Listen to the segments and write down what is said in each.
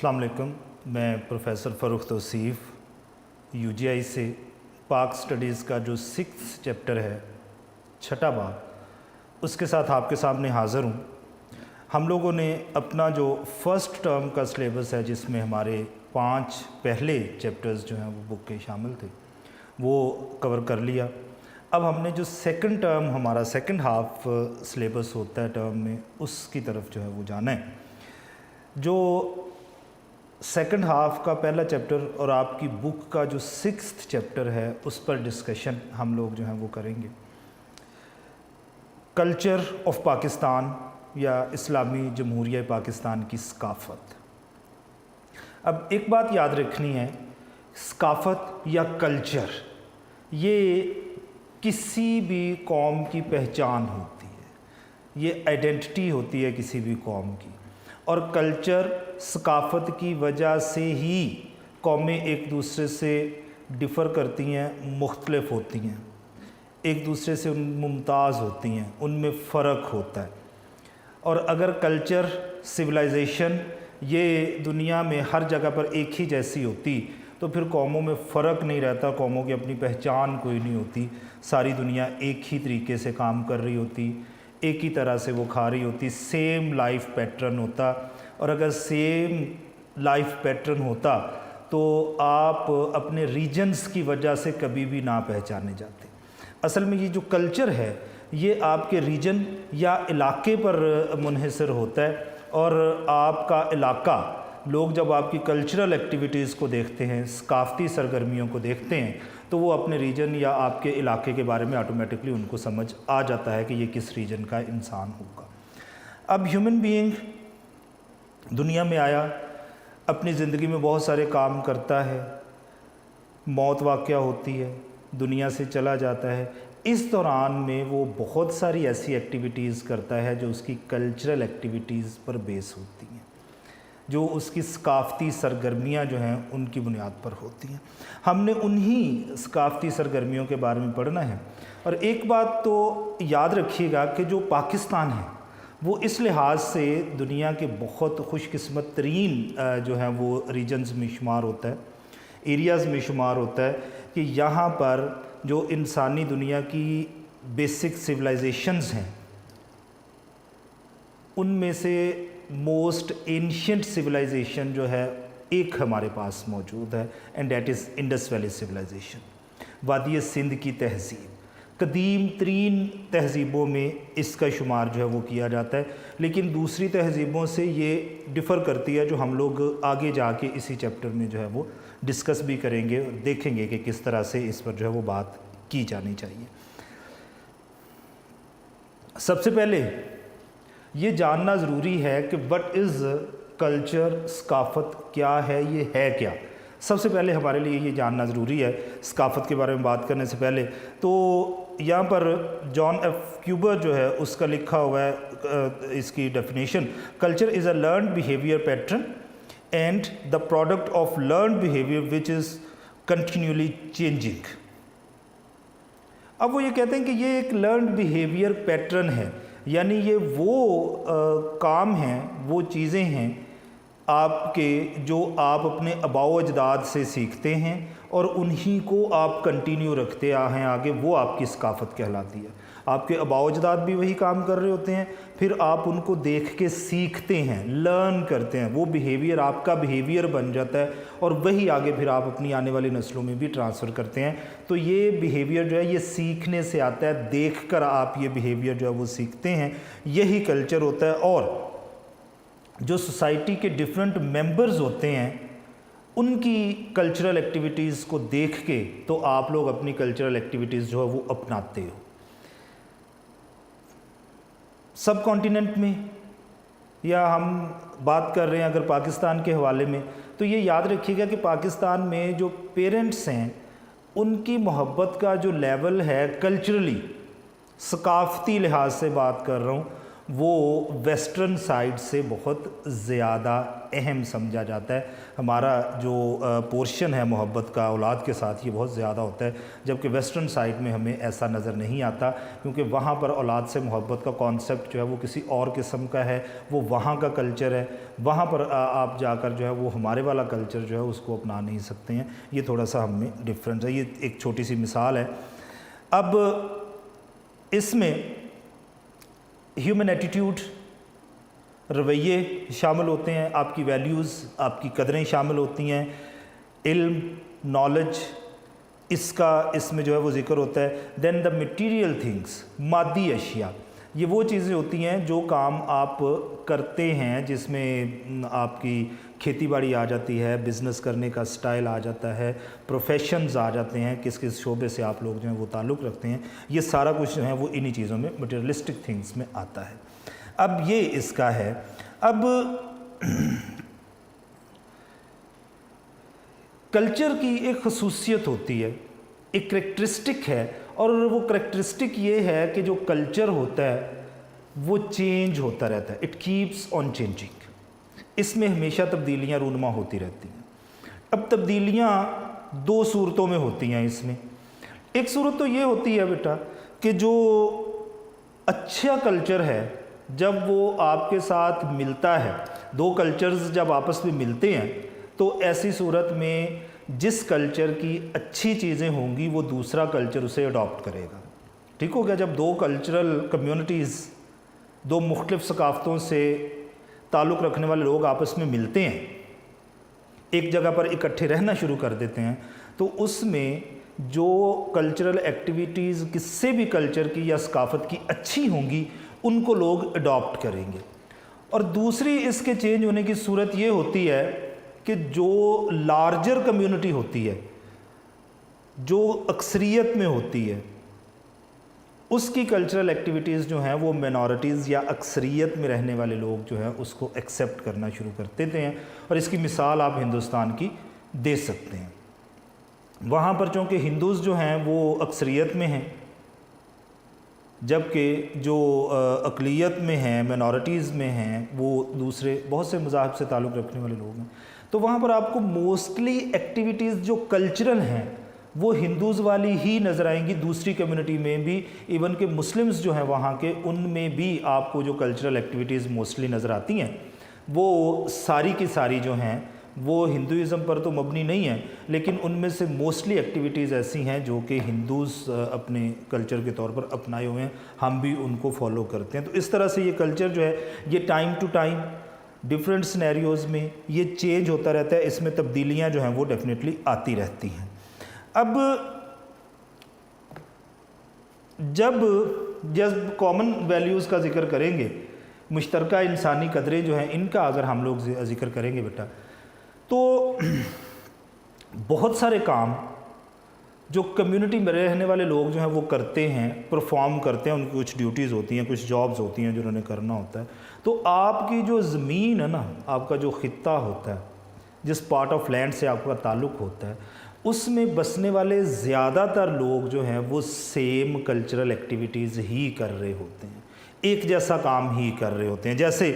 अस्सलाम वालेकुम। मैं प्रोफेसर फ़ारूक तौसीफ़ यूजीआई से पाक स्टडीज़ का जो 6th चैप्टर है, छठा बाब, उसके साथ आपके सामने हाज़िर हूँ। हम लोगों ने अपना जो फ़र्स्ट टर्म का सिलेबस है, जिसमें हमारे 5 पहले चैप्टर्स जो हैं वो बुक के शामिल थे, वो कवर कर लिया। अब हमने जो सेकंड टर्म, हमारा सेकंड हाफ सिलेबस होता है टर्म में, उसकी तरफ जो है वो जाना है। जो सेकंड हाफ का पहला चैप्टर और आपकी बुक का जो 6th चैप्टर है, उस पर डिस्कशन हम लोग जो हैं वो करेंगे। कल्चर ऑफ पाकिस्तान या इस्लामी जमहूरिया पाकिस्तान की सकाफ़त। अब एक बात याद रखनी है, सकाफ़त या कल्चर ये किसी भी कौम की पहचान होती है, ये आइडेंटिटी होती है किसी भी कौम की। और कल्चर सकाफ़त की वजह से ही कौमें एक दूसरे से डिफ़र करती हैं, मुख्तलिफ होती हैं, एक दूसरे से मुमताज़ होती हैं, उनमें फ़र्क होता है। और अगर कल्चर, सिविलाइजेशन ये दुनिया में हर जगह पर एक ही जैसी होती तो फिर कौमों में फ़र्क नहीं रहता, कौमों की अपनी पहचान कोई नहीं होती, सारी दुनिया एक ही तरीके से काम कर रही होती, एक ही तरह से वो खा रही होती, सेम लाइफ पैटर्न होता। और अगर सेम लाइफ पैटर्न होता तो आप अपने रीजन्स की वजह से कभी भी ना पहचाने जाते। असल में ये जो कल्चर है ये आपके रीजन या इलाके पर मुनहसर होता है, और आपका इलाका, लोग जब आपकी कल्चरल एक्टिविटीज़ को देखते हैं, सकाफ़ती सरगर्मियों को देखते हैं, तो वो अपने रीजन या आपके इलाके के बारे में ऑटोमेटिकली उनको समझ आ जाता है कि ये किस रीजन का इंसान होगा। अब ह्यूमन बीइंग दुनिया में आया, अपनी ज़िंदगी में बहुत सारे काम करता है, मौत वाक़या होती है, दुनिया से चला जाता है। इस दौरान में वो बहुत सारी ऐसी एक्टिविटीज़ करता है जो उसकी कल्चरल एक्टिविटीज़ पर बेस होती हैं, जो उसकी सकाफ़ती सरगर्मियाँ जो हैं उनकी बुनियाद पर होती हैं। हमने उन्हीं सकाफ़ती सरगर्मियों के बारे में पढ़ना है। और एक बात तो याद रखिएगा कि जो पाकिस्तान है वो इस लिहाज से दुनिया के बहुत खुशकिस्मत तरीन जो है वो रीजन्स में शुमार होता है, एरियाज़ में शुमार होता है, कि यहाँ पर जो इंसानी दुनिया की बेसिक सिविलाइजेशंस हैं उनमें से मोस्ट एंशिएंट सिविलाइजेशन जो है एक हमारे पास मौजूद है, and that is Indus valley civilization. वादी सिंध की तहज़ीब कदीम तरीन तहज़ीबों में इसका शुमार जो है वो किया जाता है, लेकिन दूसरी तहज़ीबों से ये डिफ़र करती है, जो हम लोग आगे जाके इसी चैप्टर में जो है वो डिस्कस भी करेंगे और देखेंगे कि किस तरह से इस पर जो है वो बात की जानी चाहिए। सबसे पहले ये जानना ज़रूरी है कि व्हाट इज़ कल्चर, सकाफ़त क्या है, ये है क्या। सबसे पहले हमारे लिए ये जानना ज़रूरी है सकाफ़त के बारे में बात करने से पहले। तो यहाँ पर जॉन एफ क्यूबर जो है उसका लिखा हुआ है इसकी definition, culture is a learned behaviour pattern and the product of learned behaviour which is continually changing. अब वो ये कहते हैं कि ये एक लर्नड बिहेवियर पैटर्न है, यानी ये वो काम हैं, वो चीज़ें हैं आपके जो आप अपने आबाओ अजदाद से सीखते हैं और उन्हीं को आप कंटिन्यू रखते आ हैं आगे, वो आपकी सकाफ़त कहलाती है। आपके आबाओ अजदाद भी वही काम कर रहे होते हैं, फिर आप उनको देख के सीखते हैं, लर्न करते हैं, वो बिहेवियर आपका बिहेवियर बन जाता है और वही आगे फिर आप अपनी आने वाली नस्लों में भी ट्रांसफ़र करते हैं। तो ये बिहेवियर जो है ये सीखने से आता है, देख कर आप ये बिहेवियर जो है वो सीखते हैं, यही कल्चर होता है। और जो सोसाइटी के डिफरेंट मेंबर्स होते हैं उनकी कल्चरल एक्टिविटीज़ को देख के तो आप लोग अपनी कल्चरल एक्टिविटीज़ जो है वो अपनाते हो। सब कॉन्टिनेंट में, या हम बात कर रहे हैं अगर पाकिस्तान के हवाले में, तो ये याद रखिएगा कि पाकिस्तान में जो पेरेंट्स हैं उनकी मोहब्बत का जो लेवल है कल्चरली, सकाफ़ती लिहाज से बात कर रहा हूँ, وہ ویسٹرن سائڈ سے بہت زیادہ اہم سمجھا جاتا ہے. ہمارا جو پورشن ہے محبت کا اولاد کے ساتھ یہ بہت زیادہ ہوتا ہے، جبکہ ویسٹرن سائڈ میں ہمیں ایسا نظر نہیں آتا، کیونکہ وہاں پر اولاد سے محبت کا کانسیپٹ جو ہے وہ کسی اور قسم کا ہے، وہ وہاں کا کلچر ہے. وہاں پر آپ جا کر جو ہے وہ ہمارے والا کلچر جو ہے اس کو اپنا نہیں سکتے ہیں. یہ تھوڑا سا ہم میں ڈفرینس ہے. یہ ایک چھوٹی سی مثال ہے. اب اس میں ہیومن ایٹیٹیوڈ، رویے شامل ہوتے ہیں، آپ کی ویلیوز، آپ کی قدریں شامل ہوتی ہیں، علم، نالج، اس میں جو ہے وہ ذکر ہوتا ہے. دین دا میٹیریل تھنگس، مادی اشیاء، یہ وہ چیزیں ہوتی ہیں جو کام آپ کرتے ہیں، جس میں آپ کی کھیتی باڑی آ جاتی ہے، بزنس کرنے کا سٹائل آ جاتا ہے، پروفیشنز آ جاتے ہیں، کس کس شعبے سے آپ لوگ جو ہیں وہ تعلق رکھتے ہیں. یہ سارا کچھ جو ہے وہ انہی چیزوں میں مٹیریلسٹک تھنگس میں آتا ہے. اب یہ اس کا ہے. اب کلچر کی ایک خصوصیت ہوتی ہے، ایک کریکٹرسٹک ہے، اور وہ کریکٹرسٹک یہ ہے کہ جو کلچر ہوتا ہے وہ چینج ہوتا رہتا ہے. It keeps on changing. اس میں ہمیشہ تبدیلیاں رونما ہوتی رہتی ہیں. اب تبدیلیاں دو صورتوں میں ہوتی ہیں. اس میں ایک صورت تو یہ ہوتی ہے بیٹا کہ جو اچھا کلچر ہے جب وہ آپ کے ساتھ ملتا ہے، دو کلچرز جب آپس میں ملتے ہیں تو ایسی صورت میں جس کلچر کی اچھی چیزیں ہوں گی وہ دوسرا کلچر اسے اڈاپٹ کرے گا. ٹھیک ہو گیا؟ جب دو کلچرل کمیونٹیز، دو مختلف ثقافتوں سے تعلق رکھنے والے لوگ آپس میں ملتے ہیں، ایک جگہ پر اکٹھے رہنا شروع کر دیتے ہیں، تو اس میں جو کلچرل ایکٹیویٹیز کسی بھی کلچر کی یا ثقافت کی اچھی ہوں گی ان کو لوگ اڈاپٹ کریں گے. اور دوسری اس کے چینج ہونے کی صورت یہ ہوتی ہے کہ جو لارجر کمیونٹی ہوتی ہے، جو اکثریت میں ہوتی ہے، اس کی کلچرل ایکٹیویٹیز جو ہیں وہ مینورٹیز یا اکثریت میں رہنے والے لوگ جو ہیں اس کو ایکسیپٹ کرنا شروع کر دیتے ہیں. اور اس کی مثال آپ ہندوستان کی دے سکتے ہیں. وہاں پر چونکہ ہندوز جو ہیں وہ اکثریت میں ہیں، جبکہ جو اقلیت میں ہیں، مینورٹیز میں ہیں، وہ دوسرے بہت سے مذاہب سے تعلق رکھنے والے لوگ ہیں. تو وہاں پر آپ کو موسٹلی ایکٹیویٹیز جو کلچرل ہیں وہ ہندوز والی ہی نظر آئیں گی. دوسری کمیونٹی میں بھی، ایون کہ مسلمز جو ہیں وہاں کے، ان میں بھی آپ کو جو کلچرل ایکٹیویٹیز موسٹلی نظر آتی ہیں وہ ساری کی ساری جو ہیں وہ ہندوازم پر تو مبنی نہیں ہیں، لیکن ان میں سے موسٹلی ایکٹیویٹیز ایسی ہیں جو کہ ہندوز اپنے کلچر کے طور پر اپنائے ہوئے ہیں، ہم بھی ان کو فالو کرتے ہیں. تو اس طرح سے یہ کلچر جو ہے یہ time to time different scenarios میں یہ چینج ہوتا رہتا ہے. اس میں تبدیلیاں جو ہیں وہ ڈیفینیٹلی آتی رہتی ہیں. اب جب کامن ویلیوز کا ذکر کریں گے، مشترکہ انسانی قدریں جو ہیں ان کا اگر ہم لوگ ذکر کریں گے بیٹا، تو بہت سارے کام جو کمیونٹی میں رہنے والے لوگ جو ہیں وہ کرتے ہیں، پرفارم کرتے ہیں، ان کی کچھ ڈیوٹیز ہوتی ہیں، کچھ جابز ہوتی ہیں جو انہوں نے کرنا ہوتا ہے. تو آپ کی جو زمین ہے نا، آپ کا جو خطہ ہوتا ہے، جس پارٹ آف لینڈ سے آپ کا تعلق ہوتا ہے، اس میں بسنے والے زیادہ تر لوگ جو ہیں وہ سیم کلچرل ایکٹیویٹیز ہی کر رہے ہوتے ہیں، ایک جیسا کام ہی کر رہے ہوتے ہیں. جیسے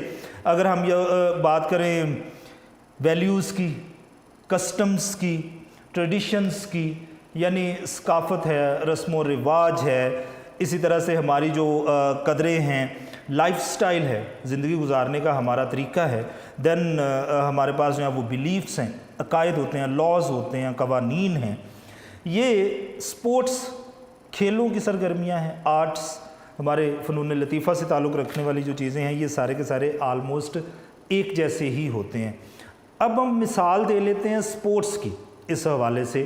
اگر ہم یہ بات کریں ویلیوز کی، کسٹمز کی، ٹریڈیشنز کی، یعنی ثقافت ہے، رسم و رواج ہے، اسی طرح سے ہماری جو قدریں ہیں، لائف سٹائل ہے، زندگی گزارنے کا ہمارا طریقہ ہے، دین ہمارے پاس جو ہے وہ بیلیفس ہیں، عقائد ہوتے ہیں، لاز ہوتے ہیں، قوانین ہیں. یہ سپورٹس، کھیلوں کی سرگرمیاں ہیں، آرٹس، ہمارے فنون لطیفہ سے تعلق رکھنے والی جو چیزیں ہیں، یہ سارے کے سارے آلموسٹ ایک جیسے ہی ہوتے ہیں. اب ہم مثال دے لیتے ہیں سپورٹس کی. اس حوالے سے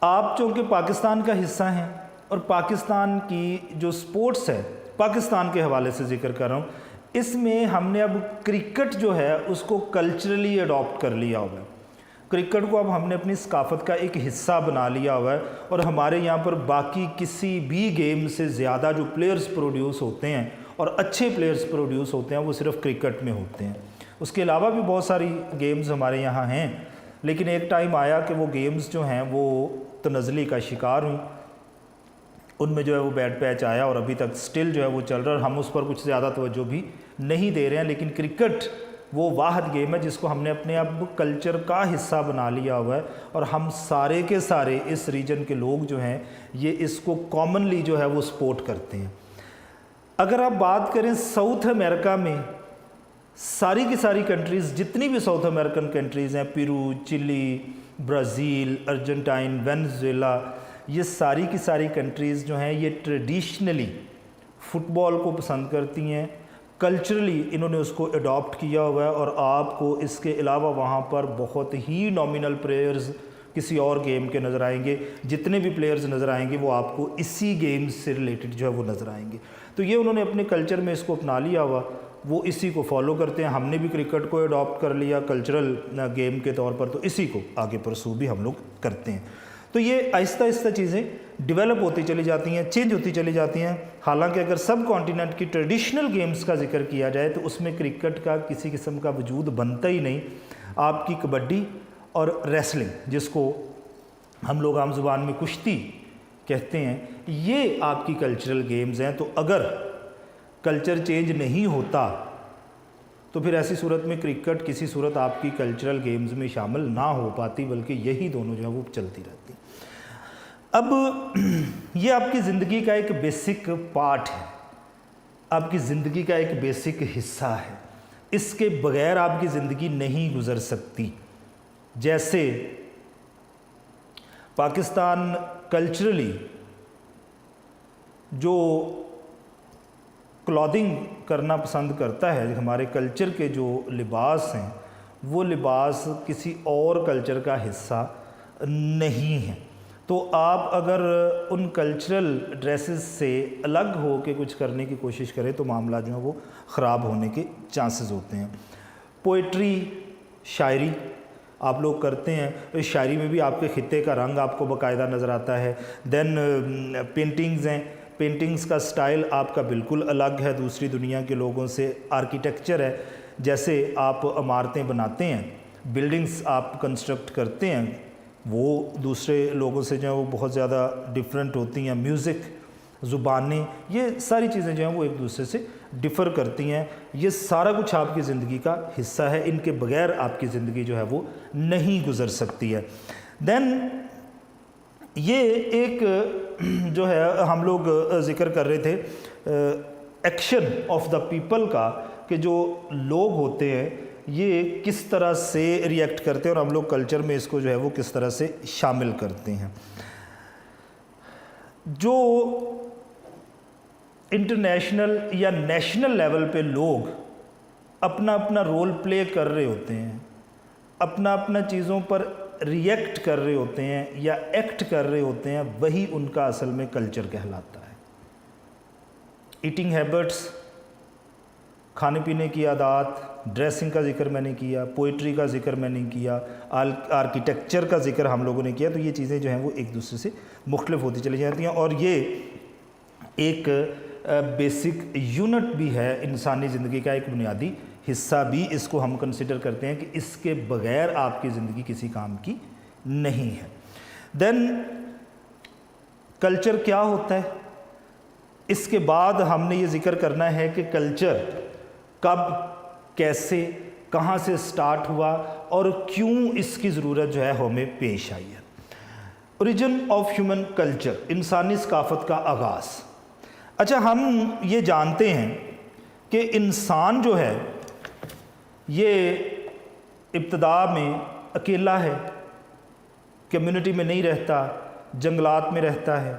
آپ چونکہ پاکستان کا حصہ ہیں، اور پاکستان کی جو سپورٹس ہے پاکستان کے حوالے سے ذکر کر رہا ہوں، اس میں ہم نے اب کرکٹ جو ہے اس کو کلچرلی اڈاپٹ کر لیا ہوا ہے. کرکٹ کو اب ہم نے اپنی ثقافت کا ایک حصہ بنا لیا ہوا ہے، اور ہمارے یہاں پر باقی کسی بھی گیم سے زیادہ جو پلیئرز پروڈیوس ہوتے ہیں اور اچھے پلیئرز پروڈیوس ہوتے ہیں وہ صرف کرکٹ میں ہوتے ہیں. اس کے علاوہ بھی بہت ساری گیمز ہمارے یہاں ہیں، لیکن ایک ٹائم آیا کہ وہ گیمز جو ہیں وہ تنزلی کا شکار ہوئیں. ان میں جو ہے وہ بیڈ پیچ آیا اور ابھی تک سٹل جو ہے وہ چل رہا ہے اور ہم اس پر کچھ زیادہ توجہ بھی نہیں دے رہے ہیں. لیکن کرکٹ وہ واحد گیم ہے جس کو ہم نے اپنے اب کلچر کا حصہ بنا لیا ہوا ہے اور ہم سارے کے سارے اس ریجن کے لوگ جو ہیں یہ اس کو کامنلی جو ہے وہ سپورٹ کرتے ہیں. اگر آپ بات کریں ساؤتھ امریکہ میں ساری کی ساری کنٹریز، جتنی بھی ساؤتھ امریکن کنٹریز ہیں، پیرو، چلی، برازیل، ارجنٹائن، وینزویلا، یہ ساری کی ساری کنٹریز جو ہیں یہ ٹریڈیشنلی فٹ بال کو پسند کرتی ہیں. کلچرلی انہوں نے اس کو اڈاپٹ کیا ہوا ہے اور آپ کو اس کے علاوہ وہاں پر بہت ہی نامینل پلیئرز کسی اور گیم کے نظر آئیں گے. جتنے بھی پلیئرز نظر آئیں گے وہ آپ کو اسی گیم سے ریلیٹڈ جو ہے وہ نظر آئیں گے. تو یہ انہوں نے اپنے کلچر میں اس کو اپنا لیا ہوا، وہ اسی کو فالو کرتے ہیں. ہم نے بھی کرکٹ کو اڈاپٹ کر لیا کلچرل گیم کے طور پر، تو اسی کو آگے پرسو بھی ہم لوگ کرتے ہیں. تو یہ آہستہ آہستہ چیزیں ڈیولپ ہوتی چلی جاتی ہیں، چینج ہوتی چلی جاتی ہیں. حالانکہ اگر سب کانٹیننٹ کی ٹریڈیشنل گیمز کا ذکر کیا جائے تو اس میں کرکٹ کا کسی قسم کا وجود بنتا ہی نہیں. آپ کی کبڈی اور ریسلنگ، جس کو ہم لوگ عام زبان میں کشتی کہتے ہیں، یہ آپ کی کلچرل گیمز ہیں. تو اگر کلچر چینج نہیں ہوتا تو پھر ایسی صورت میں کرکٹ کسی صورت آپ کی کلچرل گیمز میں شامل نہ ہو پاتی، بلکہ یہی دونوں جو ہیں وہ چلتی رہتی. اب یہ آپ کی زندگی کا ایک بیسک پارٹ ہے، آپ کی زندگی کا ایک بیسک حصہ ہے. اس کے بغیر آپ کی زندگی نہیں گزر سکتی. جیسے پاکستان کلچرلی جو کلودنگ کرنا پسند کرتا ہے، ہمارے کلچر کے جو لباس ہیں وہ لباس کسی اور کلچر کا حصہ نہیں ہے. تو آپ اگر ان کلچرل ڈریسز سے الگ ہو کے کچھ کرنے کی کوشش کریں تو معاملہ جو ہے وہ خراب ہونے کے چانسز ہوتے ہیں. پوئٹری، شاعری آپ لوگ کرتے ہیں، اس شاعری میں بھی آپ کے خطے کا رنگ آپ کو باقاعدہ نظر آتا ہے. دین پینٹنگز ہیں، پینٹنگز کا سٹائل آپ کا بالکل الگ ہے دوسری دنیا کے لوگوں سے. آرکیٹیکچر ہے، جیسے آپ عمارتیں بناتے ہیں، بلڈنگز آپ کنسٹرکٹ کرتے ہیں، وہ دوسرے لوگوں سے جو ہے وہ بہت زیادہ ڈفرینٹ ہوتی ہیں. میوزک، زبانیں، یہ ساری چیزیں جو ہیں وہ ایک دوسرے سے ڈفر کرتی ہیں. یہ سارا کچھ آپ کی زندگی کا حصہ ہے، ان کے بغیر آپ کی زندگی جو ہے وہ نہیں گزر سکتی ہے. دین یہ ایک جو ہے ہم لوگ ذکر کر رہے تھے ایکشن آف دا پیپل کا، کہ جو لوگ ہوتے ہیں یہ کس طرح سے ریئیکٹ کرتے ہیں اور ہم لوگ کلچر میں اس کو جو ہے وہ کس طرح سے شامل کرتے ہیں. جو انٹرنیشنل یا نیشنل لیول پہ لوگ اپنا اپنا رول پلے کر رہے ہوتے ہیں، اپنا اپنا چیزوں پر ریئیکٹ کر رہے ہوتے ہیں یا ایکٹ کر رہے ہوتے ہیں، وہی ان کا اصل میں کلچر کہلاتا ہے. ایٹنگ ہیبٹس، کھانے پینے کی عادات، ڈریسنگ کا ذکر میں نے کیا، پوئٹری کا ذکر میں نے کیا، آرکیٹیکچر کا ذکر ہم لوگوں نے کیا. تو یہ چیزیں جو ہیں وہ ایک دوسرے سے مختلف ہوتی چلی جاتی ہیں اور یہ ایک بیسک یونٹ بھی ہے انسانی زندگی کا، ایک بنیادی حصہ بھی اس کو ہم کنسیڈر کرتے ہیں کہ اس کے بغیر آپ کی زندگی کسی کام کی نہیں ہے. دین کلچر کیا ہوتا ہے؟ اس کے بعد ہم نے یہ ذکر کرنا ہے کہ کلچر کب، کیسے، کہاں سے سٹارٹ ہوا اور کیوں اس کی ضرورت جو ہے ہمیں پیش آئی ہے. اوریجن آف ہیومن کلچر، انسانی ثقافت کا آغاز. اچھا، ہم یہ جانتے ہیں کہ انسان جو ہے یہ ابتدا میں اکیلا ہے، کمیونٹی میں نہیں رہتا، جنگلات میں رہتا ہے،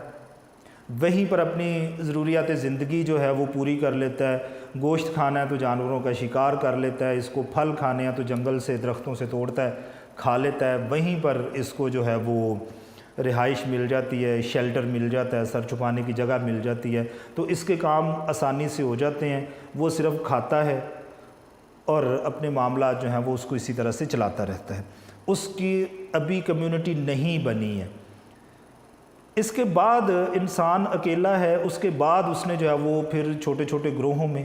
وہیں پر اپنی ضروریات زندگی جو ہے وہ پوری کر لیتا ہے. گوشت کھانا ہے تو جانوروں کا شکار کر لیتا ہے، اس کو پھل کھانے ہیں تو جنگل سے، درختوں سے توڑتا ہے، کھا لیتا ہے. وہیں پر اس کو جو ہے وہ رہائش مل جاتی ہے، شیلٹر مل جاتا ہے، سر چھپانے کی جگہ مل جاتی ہے. تو اس کے کام آسانی سے ہو جاتے ہیں. وہ صرف کھاتا ہے اور اپنے معاملات جو ہیں وہ اس کو اسی طرح سے چلاتا رہتا ہے. اس کی ابھی کمیونٹی نہیں بنی ہے. اس کے بعد انسان اکیلا ہے، اس کے بعد اس نے جو ہے وہ پھر چھوٹے چھوٹے گروہوں میں،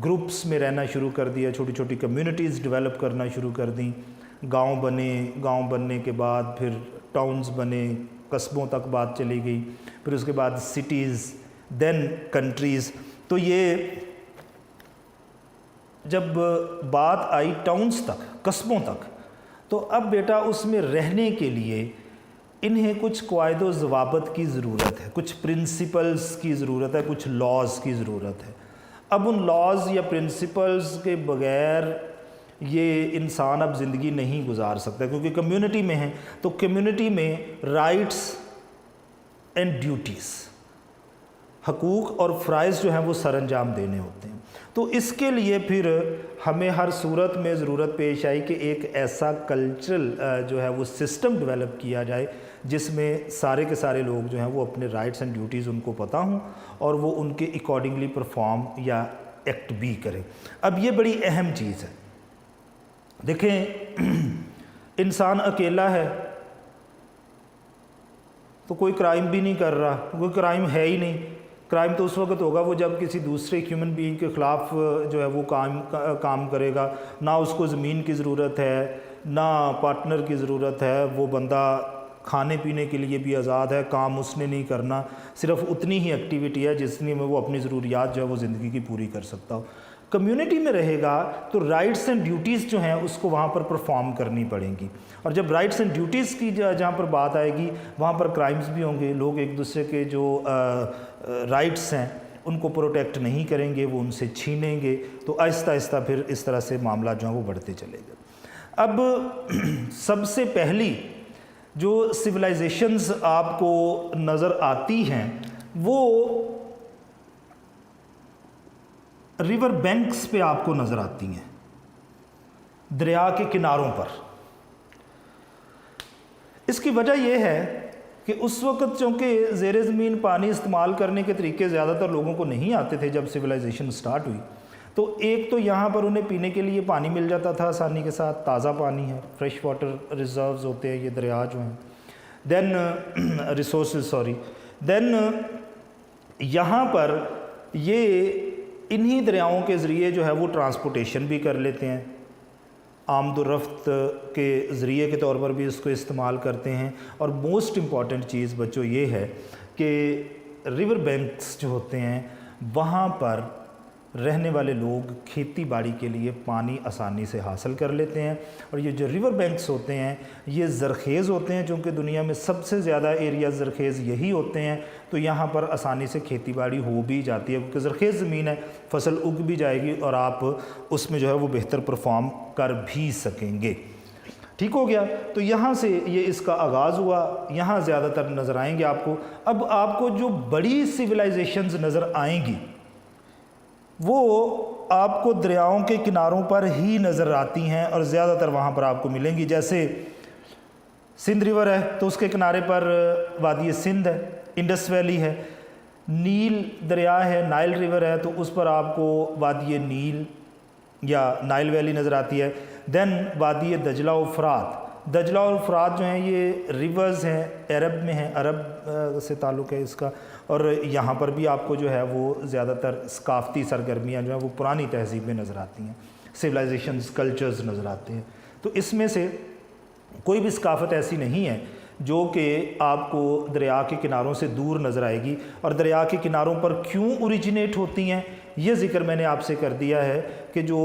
گروپس میں رہنا شروع کر دیا، چھوٹی چھوٹی کمیونٹیز ڈیولپ کرنا شروع کر دیں. گاؤں بنے، گاؤں بننے کے بعد پھر ٹاؤنز بنے، कस्बों तक बात चली गई, फिर उसके बाद सिटीज़, देन कंट्रीज़। तो ये जब बात आई टाउन्स तक, कस्बों तक, तो अब बेटा उसमें रहने के लिए इन्हें कुछ क़वायद व ज़वाबित की ज़रूरत है, कुछ प्रिंसिपल्स की ज़रूरत है, कुछ लॉज़ की ज़रूरत है। अब उन लॉज़ या प्रिंसिपल्स के बग़ैर ये इंसान अब ज़िंदगी नहीं गुजार सकता, क्योंकि कम्युनिटी में है तो कम्युनिटी में राइट्स एंड ड्यूटीज़, हकूक़ और फ़राइज़ जो हैं वो सर अंजाम देने होते हैं। तो इसके लिए फिर हमें हर सूरत में ज़रूरत पेश आई कि एक ऐसा कल्चरल जो है वो सिस्टम डेवलप किया जाए जिसमें सारे के सारे लोग जो हैं वो अपने राइट्स एंड ड्यूटीज़ उनको पता हों और वो उनके अकॉर्डिंगली परफॉर्म या एक्ट भी करें। अब ये बड़ी अहम चीज़ है। देखें, इंसान अकेला है तो कोई क्राइम भी नहीं कर रहा, कोई क्राइम है ही नहीं। क्राइम तो उस वक्त होगा वो जब किसी दूसरे ह्यूमन बीइंग के ख़िलाफ़ जो है वो काम करेगा। ना उसको ज़मीन की ज़रूरत है, ना पार्टनर की ज़रूरत है, वो बंदा खाने पीने के लिए भी आज़ाद है, काम उसने नहीं करना, सिर्फ उतनी ही एक्टिविटी है जितनी में वो अपनी ज़रूरियात जो है वो ज़िंदगी की पूरी कर सकता हो। कम्युनिटी में रहेगा तो राइट्स एंड ड्यूटीज़ जो हैं उसको वहाँ पर परफॉर्म करनी पड़ेंगी, और जब राइट्स एंड ड्यूटीज़ की जहाँ पर बात आएगी वहाँ पर क्राइम्स भी होंगे। लोग एक दूसरे के जो राइट्स हैं उनको प्रोटेक्ट नहीं करेंगे, वो उनसे छीनेंगे, तो आहिस्ता आहिस्ता फिर इस तरह से मामला जो है वो बढ़ते चलेंगे। अब सबसे पहली जो सिविलाइजेशंस आपको नज़र आती हैं वो रिवर बैंक्स पे आपको नज़र आती हैं, दरिया के किनारों पर। इसकी वजह यह है कि उस वक़्त चूँकि ज़ेर ज़मीन पानी इस्तेमाल करने के तरीके ज़्यादातर लोगों को नहीं आते थे जब सिविलाइजेशन स्टार्ट हुई, तो एक तो यहाँ पर उन्हें पीने के लिए पानी मिल जाता था आसानी के साथ, ताज़ा पानी है, फ्रेश वाटर रिजर्व्स होते हैं ये दरिया जो हैं, देन रिसोर्सेज देन यहाँ पर ये इन्हीं दरियाओं के ज़रिए जो है वो ट्रांसपोर्टेशन भी कर लेते हैं, आमदोरफ्त के ज़रिए के तौर पर भी इसको इस्तेमाल करते हैं। और मोस्ट इम्पॉर्टेंट चीज़ बच्चों ये है कि रिवर बैंक्स जो होते हैं वहाँ पर रहने वाले लोग खेती बाड़ी के लिए पानी आसानी से हासिल कर लेते हैं। और ये जो रिवर बैंक्स होते हैं ये ज़रखेज़ होते हैं, चूँकि दुनिया में सबसे ज़्यादा एरिया ज़रखेज़ यही होते हैं, तो यहाँ पर आसानी से खेती बाड़ी हो भी जाती है, क्योंकि ज़रखेज़ ज़मीन है, फसल उग भी जाएगी और आप उसमें जो है वो बेहतर परफॉर्म कर भी सकेंगे। ठीक हो गया। तो यहाँ से ये इसका आगाज़ हुआ, यहाँ ज़्यादातर नज़र आएंगे आपको। अब आपको जो बड़ी सिविलाइजेशंस नज़र आएंगी वो आपको दरियाओं के किनारों पर ही नज़र आती हैं और ज़्यादातर वहाँ पर आपको मिलेंगी। जैसे सिंध रिवर है तो उसके किनारे पर वादी सिंध है, इंडस वैली है, नील दरिया है, नाइल रिवर है तो उस पर आपको वादी नील या नाइल वैली नज़र आती है। देन वादी दजला और फ़रात, दजला और फ़रात जो हैं ये रिवर्स हैं, अरब में हैं, अरब से ताल्लुक़ है इसका। और यहाँ पर भी आपको जो है वो ज़्यादातर सकाफ़ती सरगर्मियाँ जो हैं वो पुरानी तहज़ीब में नज़र आती हैं, सिविलाइजेशंस, कल्चर्स नज़र आते हैं। तो इसमें से कोई भी सकाफ़त ऐसी नहीं है जो कि आपको दरिया के किनारों से दूर नज़र आएगी। और दरिया के किनारों पर क्यों ओरिजिनेट होती हैं ये ज़िक्र मैंने आपसे कर दिया है कि जो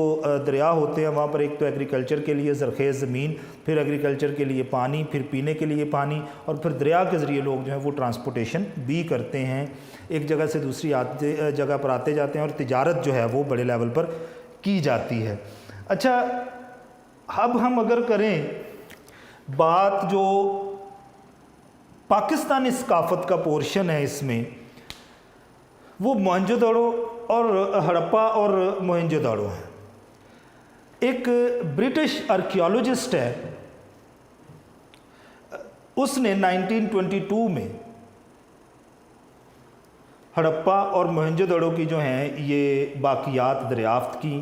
दरिया होते हैं वहाँ पर एक तो एग्रीकल्चर के लिए ज़रखेज़ ज़मीन, फिर एग्रीकल्चर के लिए पानी, फिर पीने के लिए पानी, और फिर दरिया के ज़रिए लोग जो हैं वो ट्रांसपोर्टेशन भी करते हैं, एक जगह से दूसरी जगह पर आते जाते हैं और तिजारत जो है वो बड़े लेवल पर की जाती है। अच्छा, अब हम अगर करें बात जो पाकिस्तानी सकाफ़त का पोर्शन है इसमें, वो मोहनजोदड़ो और हड़प्पा और मोहनजोदड़ो है। एक ब्रिटिश आर्कियोलॉजिस्ट है, उसने 1922 में हड़प्पा और मोहनजोदड़ो की जो हैं ये बाक़ियात दरियाफ़्त की।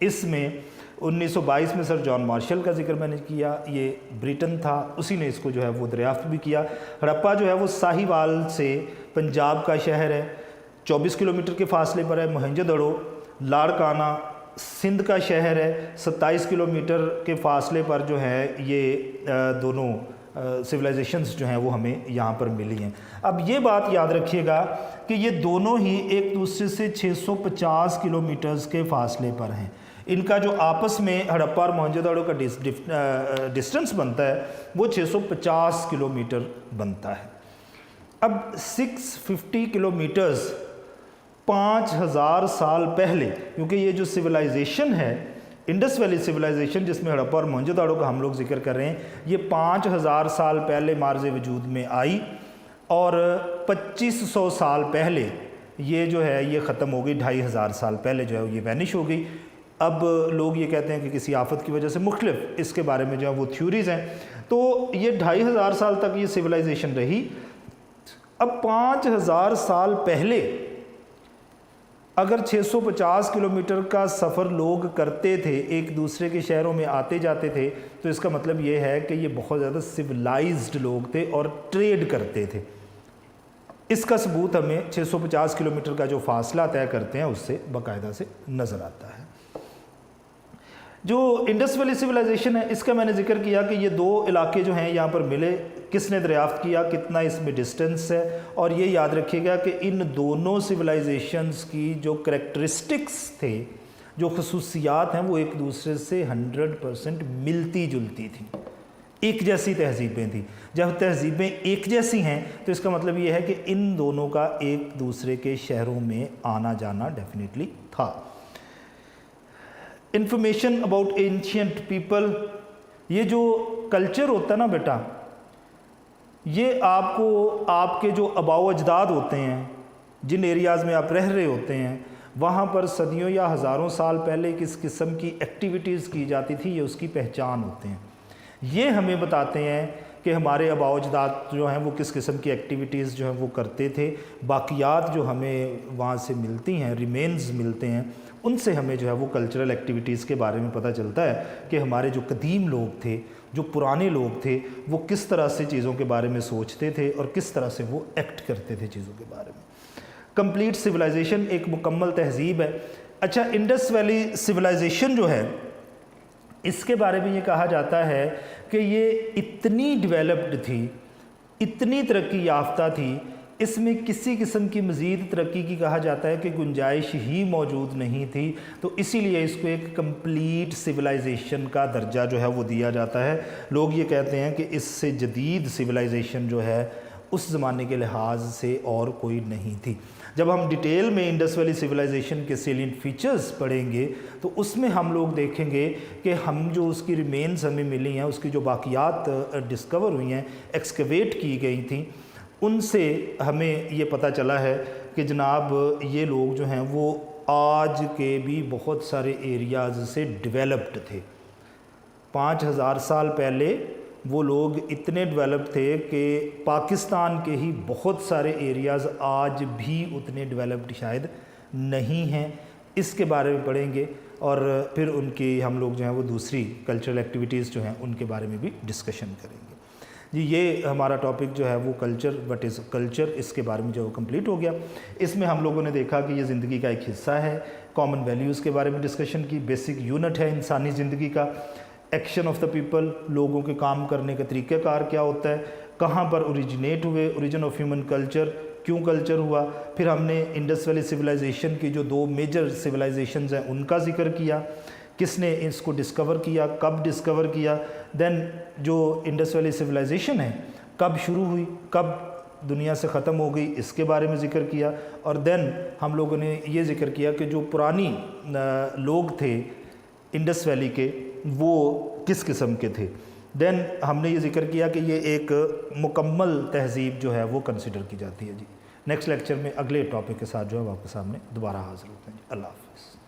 इसमें 1922 में सर जॉन मार्शल का जिक्र मैंने किया, ये ब्रिटेन था, उसी ने इसको जो है वो दरियाफ़्त भी किया। हड़प्पा जो है वो साहिवाल से पंजाब का शहर है, 24 किलोमीटर के फासले पर है। मोहनजोदड़ो लाड़काना सिंध का शहर है, 27 किलोमीटर के फासले पर जो है ये दोनों सिविलाइजेशंस जो हैं वो हमें यहाँ पर मिली हैं। अब ये बात याद रखिएगा कि ये दोनों ही एक दूसरे से 650 किलोमीटर्स के फासले पर हैं। इनका जो आपस में हड़प्पा और मोहनजोदड़ो का डिस्टेंस बनता है वो 650 किलोमीटर बनता है। अब 650 किलोमीटर्स 5000 साल पहले, क्योंकि ये जो सिविलाइजेशन है इंडस वैली सिविलाइजेशन जिसमें हड़प्पा और मोहनजोदड़ो का हम लोग जिक्र कर रहे हैं, ये 5000 साल पहले मार्ज़ वजूद में आई और 2500 साल पहले ये जो है ये ख़त्म हो गई। 2500 साल पहले जो है ये वैनिश हो गई। अब लोग ये कहते हैं कि किसी आफत की वजह से मुख्तलिफ इसके बारे में जो है वो थ्योरीज़ हैं। तो ये 2500 साल तक ये सिविलाइजेशन रही। अब 5000 साल पहले अगर 650 किलोमीटर का सफ़र लोग करते थे, एक दूसरे के शहरों में आते जाते थे, तो इसका मतलब ये है कि ये बहुत ज़्यादा सिविलाइज्ड लोग थे और ट्रेड करते थे। इसका सबूत हमें 650 किलोमीटर का जो फासला तय करते हैं उससे बाकायदा से नज़र आता है। जो इंडस वैली सिविलाइजेशन है इसका मैंने जिक्र किया कि ये दो इलाके जो हैं यहाँ पर मिले, किसने दरियाफ्त किया, कितना इसमें डिस्टेंस है, और ये याद रखिएगा कि इन दोनों सिविलाइजेशंस की जो करैक्टरिस्टिक्स थे, जो खसूसियात हैं, वो एक दूसरे से 100% मिलती जुलती थी, एक जैसी तहजीबें थी। जब तहजीबें एक जैसी हैं तो इसका मतलब ये है कि इन दोनों का एक दूसरे के शहरों में आना जाना डेफिनेटली था। इंफॉर्मेशन अबाउट एंशियंट पीपल, ये जो कल्चर होता है ना बेटा, ये आपको आपके जो आबाओ अजदाद होते हैं, जिन एरियाज़ में आप रह रहे होते हैं, वहाँ पर सदियों या हज़ारों साल पहले किस किस्म की एक्टिविटीज़ की जाती थी, ये उसकी पहचान होते हैं। ये हमें बताते हैं कि हमारे आबाओ अजदाद जो हैं वो किस किस्म की एक्टिविटीज़ जो हैं वो करते थे। बाकियात जो हमें वहाँ से मिलती हैं, रिमेन्स मिलते हैं, उनसे हमें जो है वो कल्चरल एक्टिविटीज़ के बारे में पता चलता है कि हमारे जो कदीम लोग थे, जो पुराने लोग थे, वो किस तरह से चीज़ों के बारे में सोचते थे और किस तरह से वो एक्ट करते थे चीज़ों के बारे में। कंप्लीट सिविलाइजेशन एक मुकम्मल तहजीब है। अच्छा, इंडस वैली सिविलाइजेशन जो है इसके बारे में ये कहा जाता है कि ये इतनी डेवलप्ड थी, इतनी तरक्की याफ्ता थी, इसमें किसी किस्म की मज़ीद तरक्की की कहा जाता है कि गुंजाइश ही मौजूद नहीं थी। तो इसीलिए इसको एक कंप्लीट सिविलाइजेशन का दर्जा जो है वो दिया जाता है। लोग ये कहते हैं कि इससे जदीद सिविलाइजेशन जो है उस ज़माने के लिहाज से और कोई नहीं थी। जब हम डिटेल में इंडस वैली सिविलाइजेशन के सेलिएंट फीचर्स पढ़ेंगे तो उसमें हम लोग देखेंगे कि हम जो उसकी रिमेन्स हमें मिली हैं, उसकी जो बाकियात डिस्कवर हुई हैं, एक्सकवेट की गई थी, उनसे हमें ये पता चला है कि जनाब ये लोग जो हैं वो आज के भी बहुत सारे एरियाज़ से डेवलप्ड थे। 5000 साल पहले वो लोग इतने डेवलप थे कि पाकिस्तान के ही बहुत सारे एरियाज़ आज भी उतने डेवलप्ड शायद नहीं हैं। इसके बारे में पढ़ेंगे और फिर उनकी हम लोग जो हैं वो दूसरी कल्चरल एक्टिविटीज़ जो हैं उनके बारे में भी डिस्कशन करेंगे। जी, ये हमारा टॉपिक जो है वो कल्चर, व्हाट इज़ कल्चर, इसके बारे में जो कंप्लीट हो गया। इसमें हम लोगों ने देखा कि ये ज़िंदगी का एक हिस्सा है, कॉमन वैल्यूज़ के बारे में डिस्कशन की, बेसिक यूनिट है इंसानी ज़िंदगी का, एक्शन ऑफ द पीपल, लोगों के काम करने का तरीक़ाकार क्या होता है, कहाँ पर ओरिजिनेट हुए, ओरिजिन ऑफ ह्यूमन कल्चर, क्यों कल्चर हुआ। फिर हमने इंडस वैली सिविलाइजेशन की जो दो मेजर सिविलाइजेशंस हैं उनका जिक्र किया, किसने इसको डिस्कवर किया, कब डिस्कवर किया, देन जो इंडस वैली सिविलाइजेशन है कब शुरू हुई, कब दुनिया से ख़त्म हो गई, इसके बारे में ज़िक्र किया। और देन हम लोगों ने ये ज़िक्र किया कि जो पुरानी लोग थे इंडस वैली के, वो किस किस्म के थे। देन हमने ये ज़िक्र किया कि ये एक मुकम्मल तहज़ीब जो है वो कंसिडर की जाती है। जी, नेक्स्ट लेक्चर में अगले टॉपिक के साथ जो है वो आपके सामने दोबारा हाज़िर होते हैं। अल्लाह हाफ़िज़।